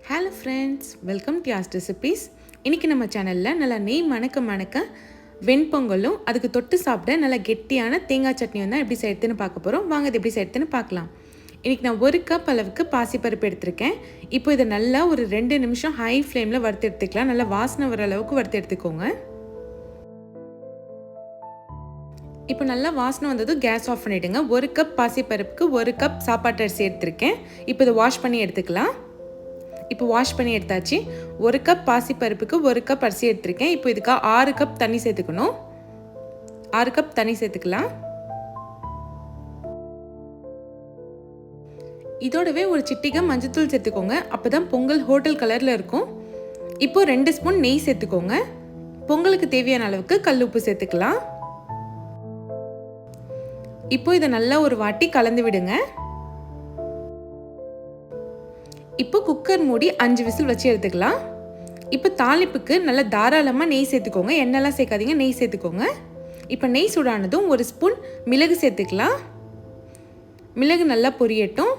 Hello friends, welcome to யாஸ் recipes. இன்றைக்கி நம்ம சேனலில் நல்லா நெய் மணக்க வெண்பொங்கலும் அதுக்கு தொட்டு சாப்பிட நல்லா கெட்டியான தேங்காய் சட்னியும் தான் எப்படி செய்யறதுன்னு பார்க்க போகிறோம். வாங்க அது எப்படி செய்யறதுன்னு பார்க்கலாம். இன்றைக்கி நான் 1 கப் அளவுக்கு பாசிப்பருப்பு எடுத்திருக்கேன். இப்போ இதை நல்லா ஒரு 2 நிமிஷம் ஹை ஃப்ளேமில் வறுத்து எடுத்துக்கலாம். நல்லா வாசனை வர அளவுக்கு வறுத்து எடுத்துக்கோங்க. இப்போ நல்லா வாசனை வந்ததும் கேஸ் ஆஃப் பண்ணிவிடுங்க. 1 கப் பாசிப்பருப்புக்கு 1 கப் சாப்பாட்டு அரிசி எடுத்திருக்கேன். இப்போ இதை வாஷ் பண்ணி எடுத்துக்கலாம். இப்போ வாஷ் பண்ணி எடுத்தாச்சு. 1 கப் பாசிப்பருப்புக்கு 1 கப் அரிசி எடுத்திருக்கேன். இப்போ இதுக்கு 6 கப் தண்ணி சேர்த்துக்கணும். 6 கப் தண்ணி சேர்த்துக்கலாம். இதோடவே ஒரு சிட்டிகை மஞ்சத்தூள் சேர்த்துக்கோங்க. அப்போ தான் பொங்கல் ஹோட்டல் கலரில் இருக்கும். இப்போ 2 ஸ்பூன் நெய் சேர்த்துக்கோங்க. பொங்கலுக்கு தேவையான அளவுக்கு கல் உப்பு சேர்த்துக்கலாம். இப்போ இதை நல்லா ஒரு வாட்டி கலந்து விடுங்க. இப்போ குக்கர் மூடி 5 விசில் வச்சு எடுத்துக்கலாம். இப்போ தாளிப்புக்கு நல்லா தாராளமாக நெய் சேர்த்துக்கோங்க. எண்ணெய்லாம் சேர்க்காதீங்க, நெய் சேர்த்துக்கோங்க. இப்போ நெய் சூடானதும் 1 ஸ்பூன் மிளகு சேர்த்துக்கலாம். மிளகு நல்லா பொரியட்டும்.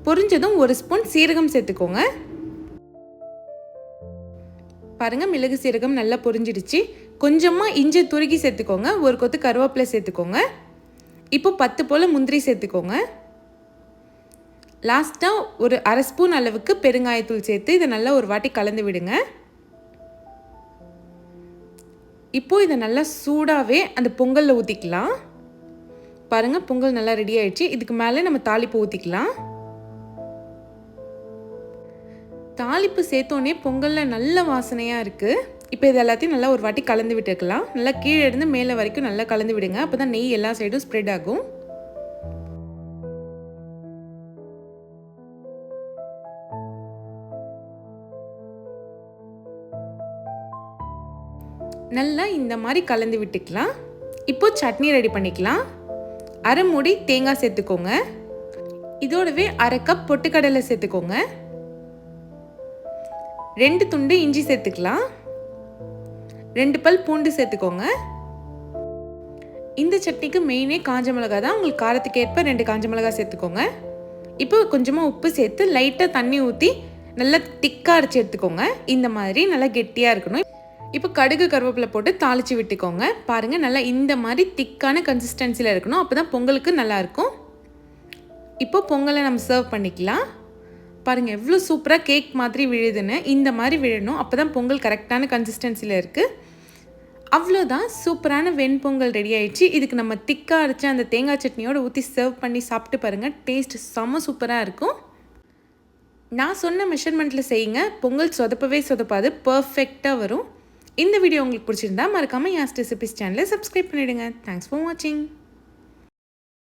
பொரிஞ்சதும் 1 ஸ்பூன் சீரகம் சேர்த்துக்கோங்க. பாருங்கள், மிளகு சீரகம் நல்லா பொரிஞ்சிடுச்சு. கொஞ்சமாக இஞ்சி துருக்கி சேர்த்துக்கோங்க. 1 கொத்து கருவேப்பிலை சேர்த்துக்கோங்க. இப்போ 10 போல் முந்திரி சேர்த்துக்கோங்க. லாஸ்ட்டாக ஒரு 1/2 ஸ்பூன் அளவுக்கு பெருங்காயத்தூள் சேர்த்து இதை நல்லா ஒரு வாட்டி கலந்து விடுங்க. இப்போ இதை நல்லா சூடாகவே அந்த பொங்கலில் ஊற்றிக்கலாம். பாருங்கள், பொங்கல் நல்லா ரெடி ஆயிடுச்சு. இதுக்கு மேலே நம்ம தாளிப்பு ஊற்றிக்கலாம். தாளிப்பு சேர்த்தோன்னே பொங்கலில் நல்ல வாசனையாக இருக்குது. இப்போ இது எல்லாத்தையும் நல்லா ஒரு வாட்டி கலந்து விட்டுக்கலாம். நல்லா கீழே இருந்து மேலே வரைக்கும் நல்லா கலந்து விடுங்க. அப்போ தான் நெய் எல்லா சைடும் ஸ்ப்ரெட் ஆகும். நல்லா இந்த மாதிரி கலந்து விட்டுக்கலாம். இப்போ சட்னி ரெடி பண்ணிக்கலாம். 1/2 மூடி தேங்காய் சேர்த்துக்கோங்க. இதோடவே 1/2 கப் பொட்டுக்கடலை சேர்த்துக்கோங்க. 2 துண்டு இஞ்சி சேர்த்துக்கலாம். 2 பல் பூண்டு சேர்த்துக்கோங்க. இந்த சட்னிக்கு மெயினே காஞ்ச மிளகா தான். உங்களுக்கு காரத்துக்கு ஏற்ப 2 காஞ்ச மிளகா சேர்த்துக்கோங்க. இப்போ கொஞ்சமாக உப்பு சேர்த்து லைட்டாக தண்ணி ஊற்றி நல்லா திக்காக அரைச்சி எடுத்துக்கோங்க. இந்த மாதிரி நல்லா கெட்டியாக இருக்கணும். இப்போ கடுகு கருவேப்பிலை போட்டு தாளித்து விட்டுக்கோங்க. பாருங்கள், நல்லா இந்த மாதிரி திக்கான கன்சிஸ்டன்சியில் இருக்கணும். அப்போ தான் பொங்கலுக்கு நல்லாயிருக்கும். இப்போ பொங்கலை நம்ம சர்வ் பண்ணிக்கலாம். பாருங்கள், எவ்வளோ சூப்பராக கேக் மாதிரி விழுதுன்னு. இந்த மாதிரி விழணும். அப்போ தான் பொங்கல் கரெக்டான கன்சிஸ்டன்சியில் இருக்குது. அவ்வளோதான், சூப்பரான வெண்பொங்கல் ரெடி ஆயிடுச்சு. இதுக்கு நம்ம திக்காக அரைச்ச அந்த தேங்காய் சட்னியோடு ஊற்றி சர்வ் பண்ணி சாப்பிட்டு பாருங்கள். டேஸ்ட் செம்ம சூப்பராக இருக்கும். நான் சொன்ன மெஷர்மெண்ட்டில் செய்யுங்க. பொங்கல் சொதப்பவே சொதப்பாது, பர்ஃபெக்டாக வரும். இந்த வீடியோ உங்களுக்கு பிடிச்சிருந்தா மறக்காமல் யாஸ் ரெசிபீஸ் சேனலை சப்ஸ்கிரைப் பண்ணிவிடுங்க. தேங்க்ஸ் ஃபார் வாட்சிங்.